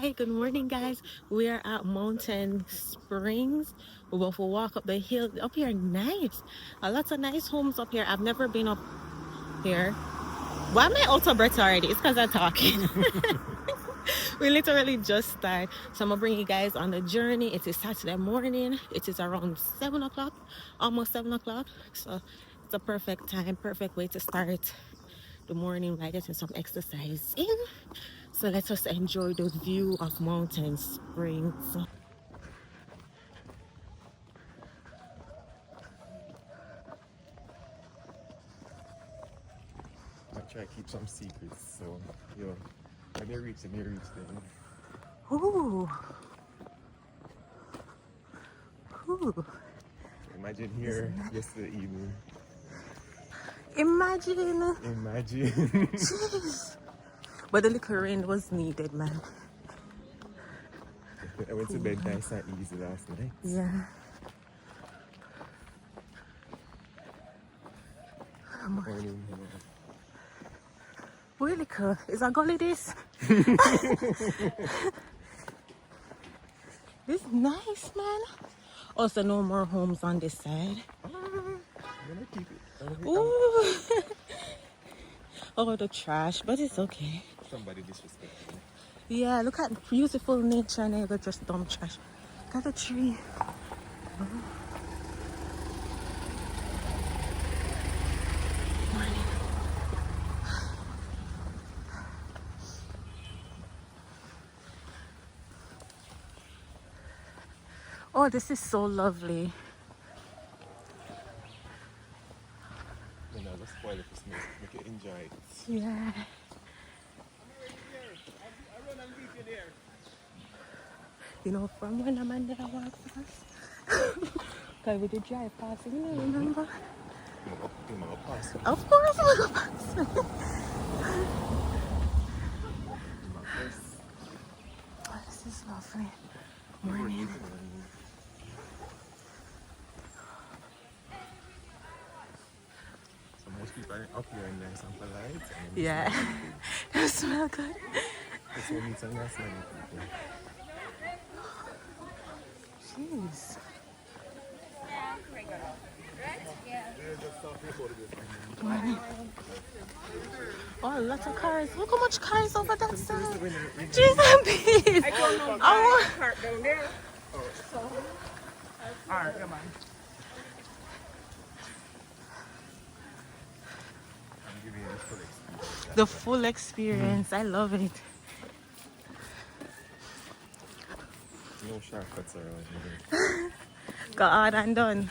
Hi, good morning, guys. We are at Mountain Springs. We're about to walk up the hill. Up here, nice. A lot of nice homes up here. I've never been up here. Why am I out of breath already? It's because I'm talking. We literally just started. So I'm gonna bring you guys on the journey. It is Saturday morning. It is around 7 o'clock, almost 7 o'clock. So it's a perfect time, perfect way to start the morning by getting some exercise in. So let us enjoy the view of Mountain Springs. I try to keep some secrets, so yo, when you reach them, you reach them. Ooh. Ooh. Imagine here yesterday evening. Imagine. Imagine. Jeez. But the little rain was needed, man. I went to bed nice and easy last night. Yeah. Morning. Really cool. Is that gully this? This nice, man. Also, no more homes on this side. I'm gonna keep it. Ooh. Oh, the trash, but it's okay. Somebody disrespectful. Yeah, look at beautiful nature and they just dump trash. Got a tree. Morning. Oh, this is so lovely. You know, just spoil it for me. Make you enjoy it. Yeah. You know, from when I'm under, I walk past. Because we did drive past, you know, remember? You know, pass. Of course, we go past. Oh, this is lovely. Morning. So most people are up here and nice and polite. And Yeah. They smell good. that's what meets some nice people. Jeez. Oh, lots of cars. Look how much cars over that side. Jesus, please. I don't know. I want... Park down there. So, all right, come on. I'm giving you the full experience. The full experience. I love it. No shortcuts around here. Got all and done.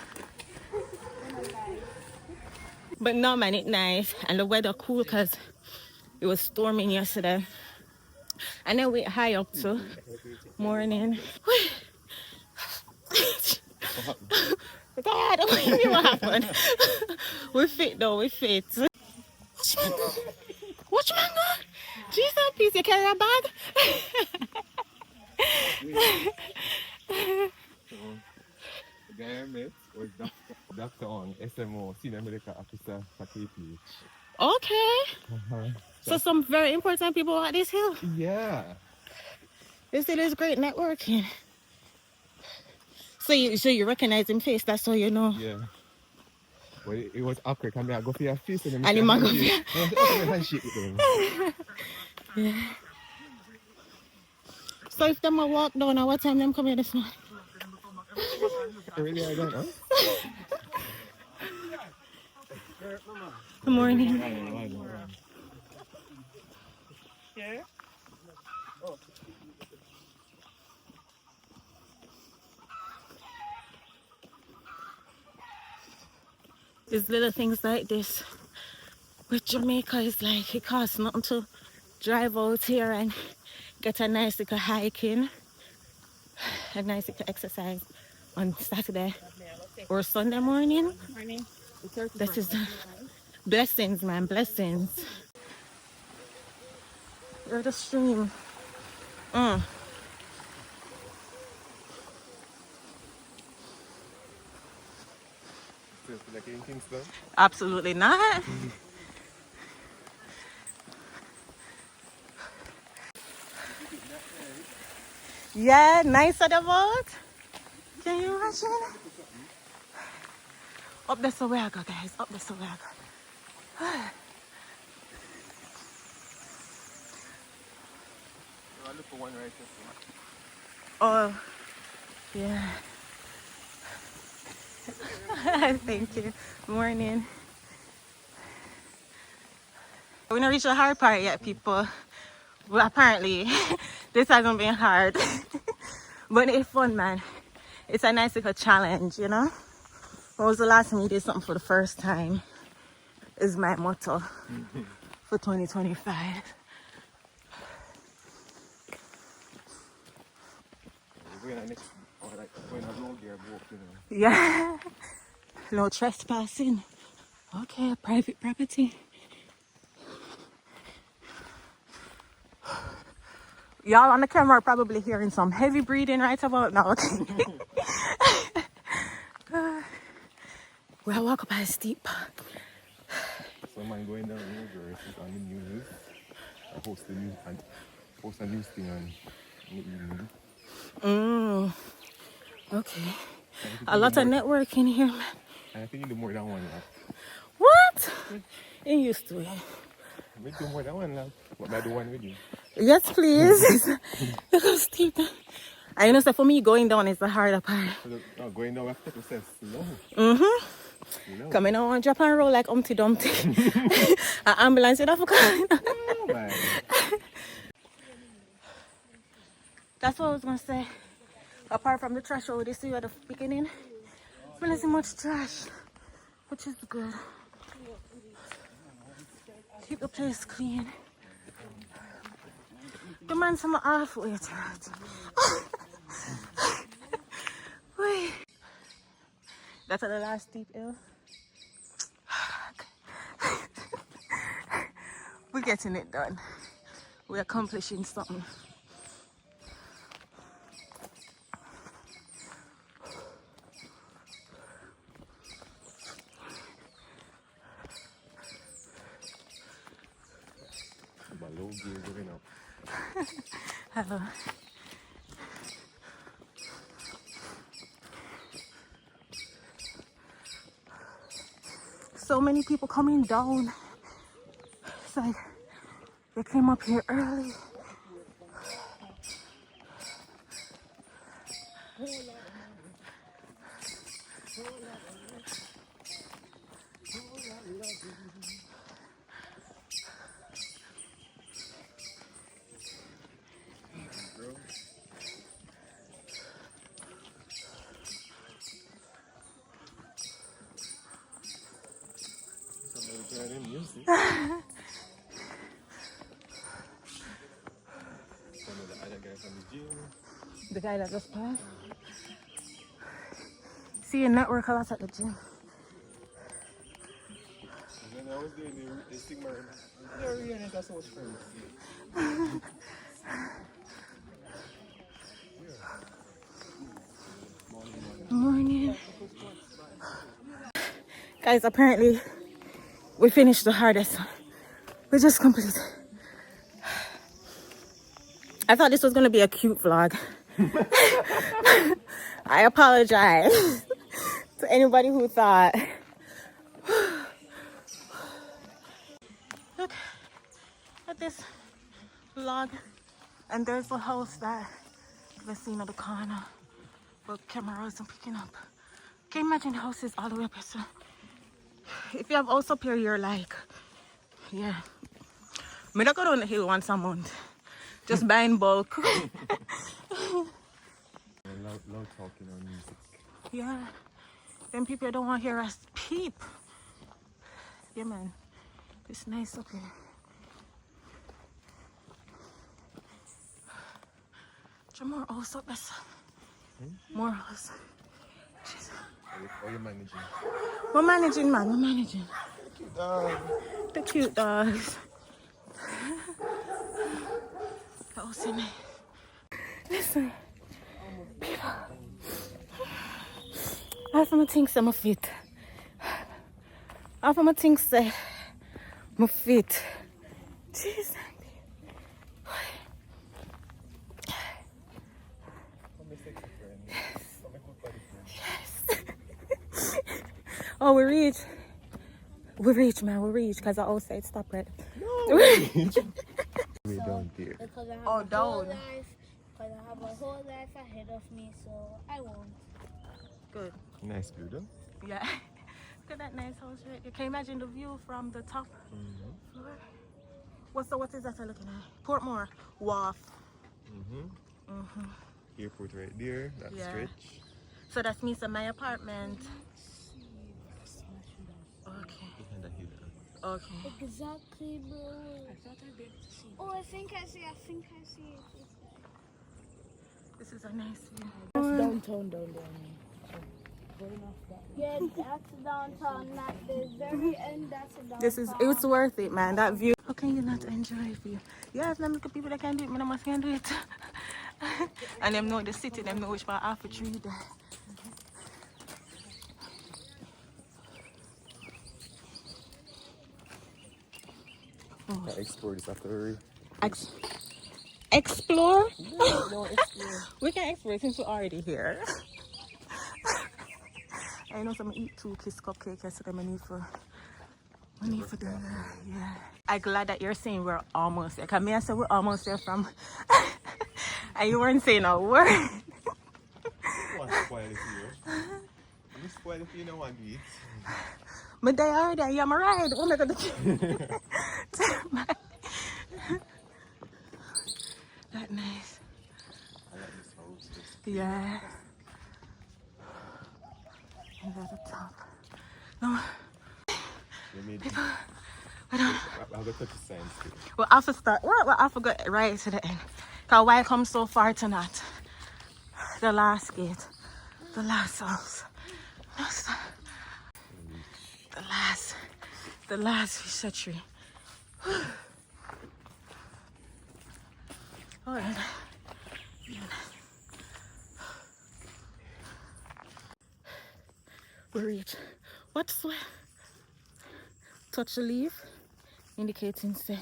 But no, man, it's nice. And the weather cool because it was storming yesterday. And then we high up too. Morning. God, what happened? We fit though, we fit. Watch mango. Watch mango. Jesus, please, you carry a bag? The guy I met was Dr. Ong, SMO, Senior Medical Officer for KPH. Okay. So some very important people at this hill. Yeah. This hill is great networking. So you recognize him face, that's how you know. Yeah. Well, it was awkward. I mean, I go for your face and then And him a go for your... handshake with them. Yeah. So if them a walk down, at what time them come here this morning? Really, I don't know. Good morning. Yeah. It's little things like this with Jamaica is like it costs nothing to drive out here and get a nice little hiking, a nice little exercise on Saturday or Sunday morning. That is blessings, man, blessings. You're the stream. Still feel like you're in Kingston? Absolutely not. Yeah, nice of the boat. Can you imagine? Up there so where I go, guys. Up there so where I go. I look for one right Oh, yeah. Thank you. Morning. We don't reach the hard part yet, people. Well, apparently, this hasn't been hard. But it's fun, man. It's a nice little challenge, you know? When was the last time you did something for the first time? Is my motto for 2025. We're going next, or like going a road there, walk, you know. Yeah. No trespassing. Okay, private property. Y'all on the camera are probably hearing some heavy breathing right about now. Okay. We'll walk up a steep. Someone going down the road versus on the news. I post the news and post a news thing on the evening. Okay. A lot of networking here, man. And I think you do more than one lap. What? You used to it. I do more than one lap. But I do one with you. Yes, please. Look how steep. I know, so for me, going down is the harder part. So going down, I have to say slow. Mm-hmm. Coming on one drop and roll like Humpty Dumpty. An ambulance in Africa. Oh, man. That's what I was going to say. Apart from the trash over this at the beginning, we don't see much trash, which is good. Keep the place clean. The man's from halfway to it. Wait. That's at the last steep hill. We're getting it done. We're accomplishing something. Hello. So many people coming down. It's like they came up here early. The guy that just passed. See a network a lot at the gym. When I was doing the stigma, they were really not so much friends. Morning. Guys, apparently we finished the hardest. We just completed. I thought this was going to be a cute vlog. I apologize to anybody who thought. Look at this vlog. And there's the house that we've seen at the corner. But camera wasn't picking up. Can you imagine houses all the way up here? So if you have house up here, you're like, yeah. Me not go down the hill once a month. Just buy in bulk. Loud talking on music. Yeah. Then people don't want to hear us peep. Yeah, man. It's nice up here. More house up there. More house. Jeez. How are you managing? We're managing, man. We're managing. Cute dog. The cute dogs. Oh, see me. Listen. People. Half of my things say my fit. Half of my things say my fit. Jeez. Oh, we reach. We reach, man. We reach because the outside stop right. No. Way down there. Because I have Oh, a down. whole life. Because I have a whole life ahead of me, so I won't. Good. Nice view, though. Yeah. Look at that nice house right there. Can you imagine the view from the top floor? What is that I'm looking at? Portmore Wharf. Airport right there. That Yeah. stretch. So that's me, so my apartment. Okay. Behind the hill. Okay. Exactly, bro. I thought I'd be able to see. Oh, I think I see it. This is a nice view. That's downtown down there. Going off that. Yeah, that's downtown. At the very end, that's downtown. It's worth it, man. That view. How can you not enjoy view? Yeah, if them look at people that can do it, me, I must can do it. And them know the city, them know which part half a tree there. Explore this after. Explore? No, explore. We can explore since we're already here. I know some eat 2 kiss cupcakes, so I need for do that. Yeah. I'm glad that you're saying we're almost there. Because me, I said we're almost there from. And you weren't saying a word. Want to spoil it for you? I'm spoil it for you, no one do it. But they are there. Yeah, I'm right. Oh my God. That nice. I like this house. Yeah. And at the top. No. They made People. I'll go touch the signs too. Well, I start. Well, I forgot right to the end. Because why come so far tonight? The last gate. The last house. The last fishery. Oh, yeah. We reach. What's what? Touch the leaf, indicating say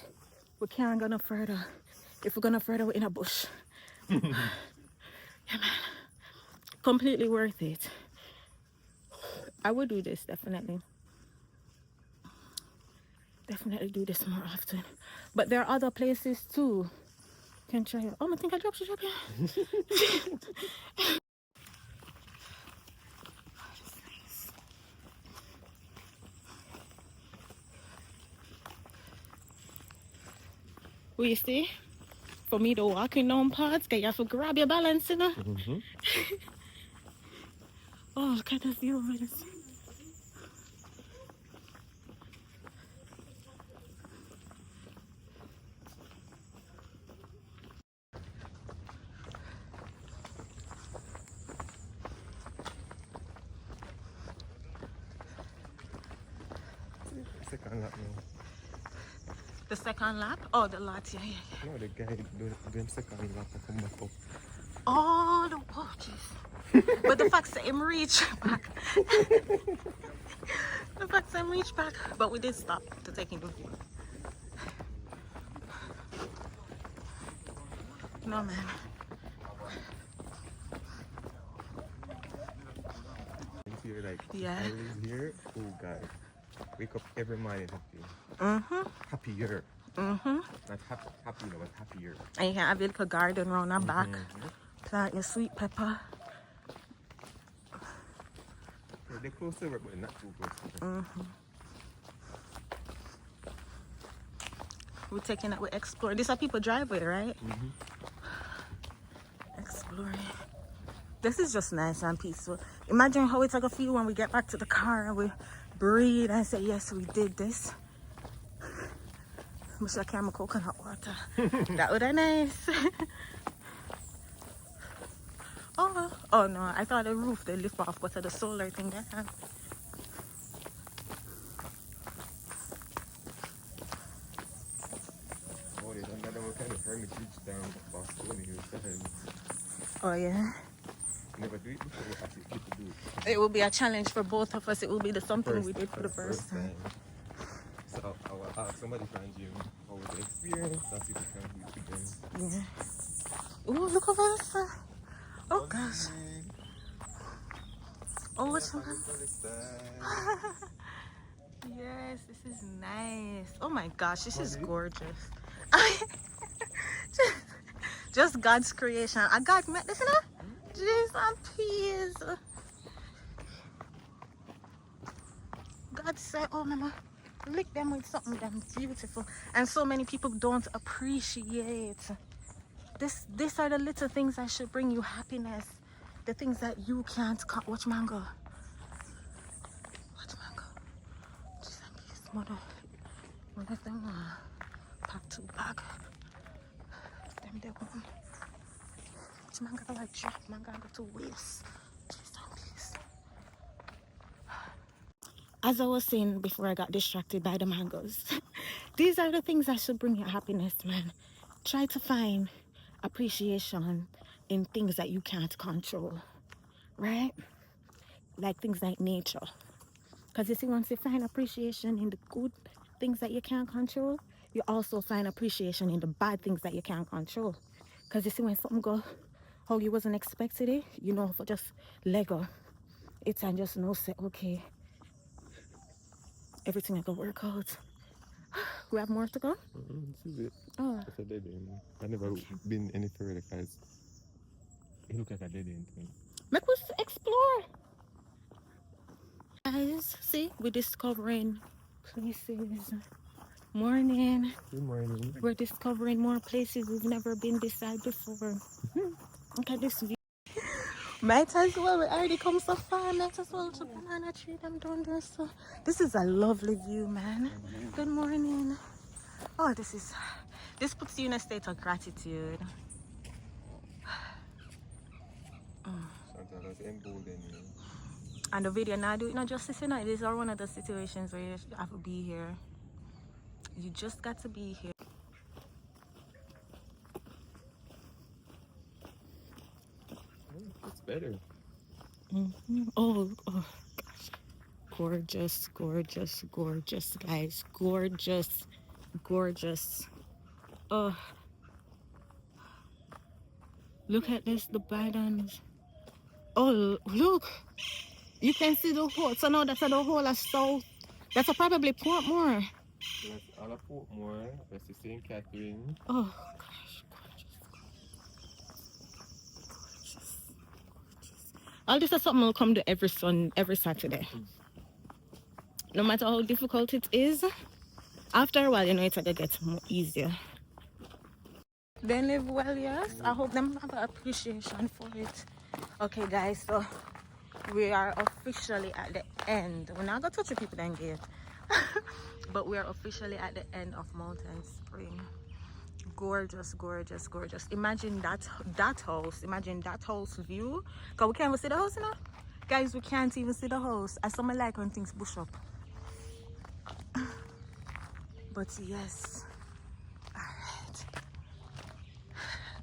we can't go no further. If we're gonna further, we're in a bush. Yeah, man. Completely worth it. I would do this definitely. Definitely do this more often. But there are other places too. Can try it. Oh, I think I dropped you, Well, you see, for me to walk in down parts, you have to grab your balance, you know? Oh, look at the view of this. Second lap now. The second lap? Oh, the lot, yeah. No, the guy doing second lap to come back up. Oh, oh, jeez. But the fact that him reach back. The fact that him reach back. But we did stop to take in the view. No, man. If you're like, Yeah. I live here, oh God. Wake up every morning happy. Happier. Not happy, no, but happier. And you can have a little garden around our back. Plant your sweet pepper. Yeah, they're close to work, but not too close to work. We're taking it, we're exploring. This is a people driveway, right? Exploring. This is just nice and peaceful. Imagine how it's like a feel when we get back to the car and we breathe and say, yes, we did this. I wish I can have coconut water. That would be nice. Oh no, I thought the roof they lift off, but the solar thing they have. Oh, there's another one kind of hermitage down Boston here. Oh yeah. Never do it before, we actually get to do it. It will be a challenge for both of us. It will be the something we did for the first time. So I will ask somebody from gym how was the experience. That's if we can do it again. Yeah. Oh, look over this. Oh gosh. Oh, what's On one? the sunny side. Yes, this is nice. Oh my gosh, this is Money? gorgeous. Just God's creation. I got met this, you know? Jeez and peas. God said, oh mama, lick them with something damn beautiful. And so many people don't appreciate. These are the little things that should bring you happiness. The things that you can't watch mango. Watch mango. Jeez and peas. Mother. One of them pack 2 bag. Them they home. Which man got like drop, man got go to waste. Jeez and peas. As I was saying before I got distracted by the mangoes, these are the things that should bring you happiness, man. Try to find appreciation in things that you can't control, right? Like things like nature. Because you see, once you find appreciation in the good things that you can't control, you also find appreciation in the bad things that you can't control. Because you see, when something go how you wasn't expected it, you know, for just Lego it and just know, say, okay, everything will work out. We have more to go? This is it. Oh, That's a dead end. I've never been any further because it look like a dead end to me. make us explore. Guys, see, we're discovering places. Morning. Good morning. We're discovering more places we've never been beside before. Look at this view. Might as well, we already come so far. Might as well to banana tree them down there. So this is a lovely view, man. Good morning. Oh, this puts you in a state of gratitude. Chantal, that's emboldened me. And the video now do it not justice, you know. These are one of the situations where you have to be here. You just got to be here. It's better. Oh, gosh. Gorgeous, gorgeous, gorgeous, guys. Gorgeous, gorgeous. Oh, look at this, the bananas. Oh, look. You can see the hole. So now that's the whole of south. That's probably Portmore. That's all of Portmore. That's the St. Catherine. Oh, gosh. All this is something will come to every Saturday. No matter how difficult it is, after a while, you know, it's gonna get more easier. They live well, yes. I hope them have an appreciation for it. Okay, guys, so we are officially at the end. We're not gonna touch the people then gate. But we are officially at the end of Mountain Spring. Gorgeous, gorgeous, gorgeous. Imagine that house. Imagine that house view. Cause we can't even see the house, you know? Guys, we can't even see the house. I someone like when things bush up. But yes. Alright.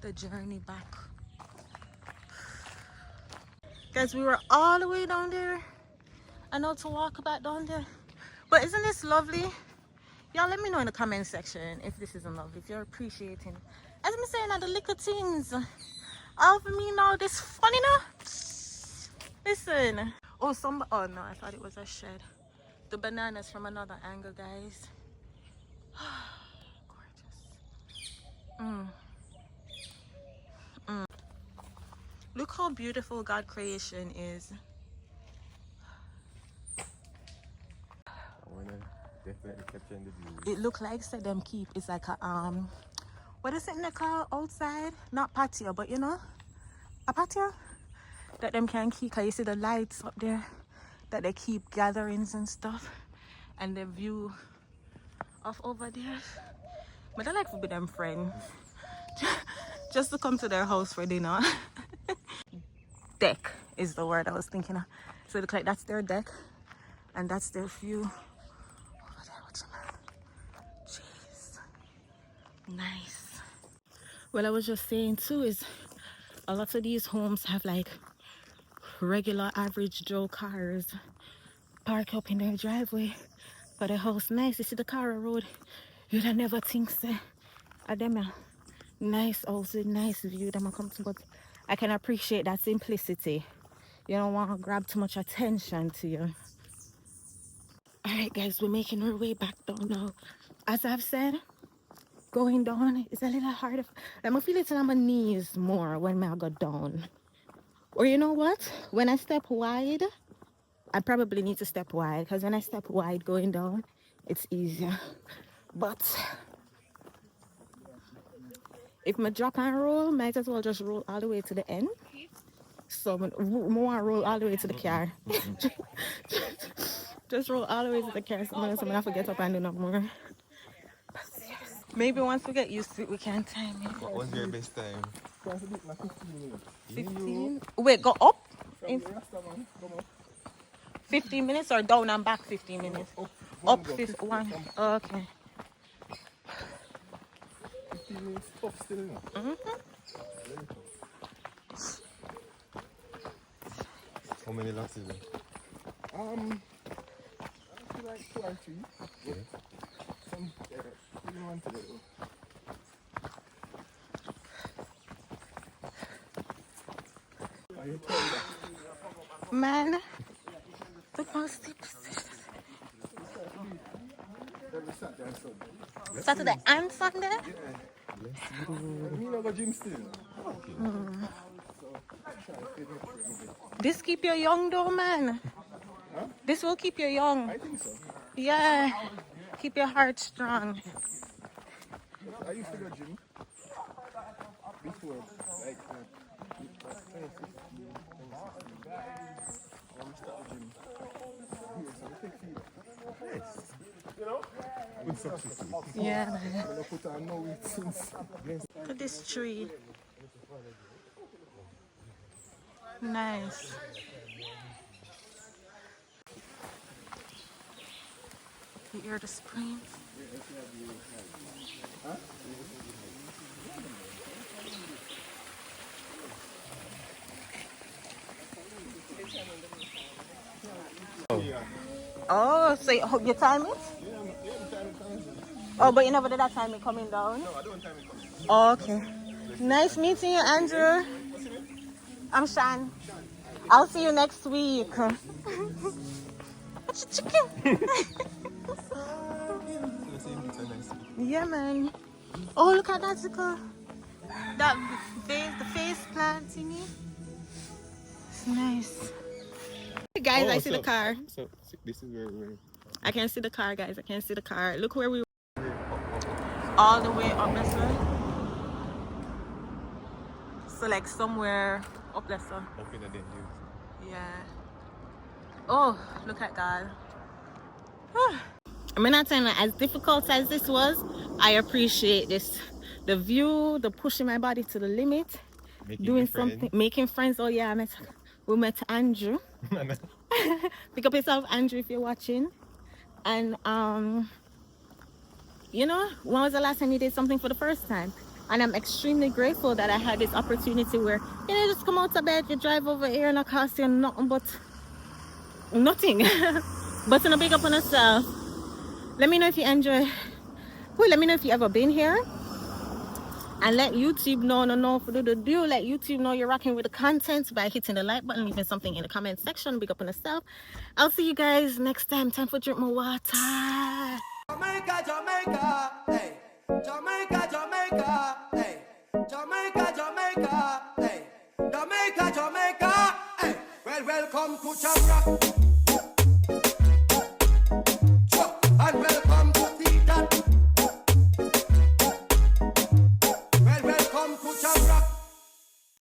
The journey back. Guys, we were all the way down there. I know to walk back down there. But isn't this lovely? Y'all let me know in the comment section if this isn't lovely, if you're appreciating. As I'm saying, the little things. All for me now, this funny now. Listen. Oh, oh no, I thought it was a shed. The bananas from another angle, guys. Gorgeous. Look how beautiful God creation is. I wanna definitely capture the view. It look like said them keep. It's like a what is it they call outside? Not patio, but you know, a patio that them can keep. Cause you see the lights up there that they keep gatherings and stuff, and the view of over there. But I like to be them friend, just to come to their house for dinner. Deck is the word I was thinking of. So it look like that's their deck, and that's their view over there. Watch them. Jeez, nice. Well, I was just saying too is a lot of these homes have like regular average Joe cars park up in their driveway for the house. Nice. You see the car road, you'd have never think so. Them a nice house with nice view. Them a come to, but I can appreciate that simplicity You don't want to grab too much attention to you. All right, guys, we're making our way back down now. As I've said, going down is a little harder. I'm feel it on my knees more when I go down. Or you know what? When I step wide, I probably need to step wide because when I step wide going down, it's easier. But if I drop and roll, might as well just roll all the way to the end. So more roll all the way to the car. Just roll all the way to the car. So I'm gonna forget up and do no more. Maybe once we get used to it, we can time it. What was your best time? 15? Wait, go up? In 15 minutes or down and back 15 minutes? Up 1. Oh, okay. 15 minutes up still, you know? How many laps is it? I feel like 2 or 3. Yeah. Some, you want to do. Man, the most Saturday and Sunday? Me no go gym still. This keep you young though, man. Huh? This will keep you young. I think so. Yeah. Keep your heart strong. I used to go gym before, like, good substitute. Yeah, man. I'm gonna put on no weight since. Look at this tree. Nice. You hear the springs? Oh, so you time it? Oh, but you never did that time it coming down? No, I don't time it coming. Oh, okay. Nice meeting you, Andrew. I'm Shan. I'll see you next week. What's your chicken? Yeah, man. Oh, look at that, Zuko. That face, the face plant thingy. It's nice. Hey guys, I see the car. So this is where we're... I can see the car, guys. I can see the car. Look where we were. All the way up there, sir. So like somewhere up there, sir. Up in the den, Yeah. Oh, look at God. I'm not saying that as difficult as this was, I appreciate this. The view, the pushing my body to the limit, doing something, making friends. Oh yeah, we met Andrew. Pick up yourself, Andrew, if you're watching. And you know, when was the last time you did something for the first time? And I'm extremely grateful that I had this opportunity where, you know, just come out of bed, you drive over here and it costs you nothing but nothing. But to big up on yourself. Let me know if you enjoy. Well, let me know if you ever been here. And let YouTube know, let YouTube know you're rocking with the content by hitting the like button, leaving something in the comment section. Big up on yourself. I'll see you guys next time. Time for drink more water. Jamaica, Jamaica, hey. Jamaica, Jamaica, hey. Jamaica, Jamaica, hey. Jamaica, Jamaica, hey. Well, welcome to Jamaica.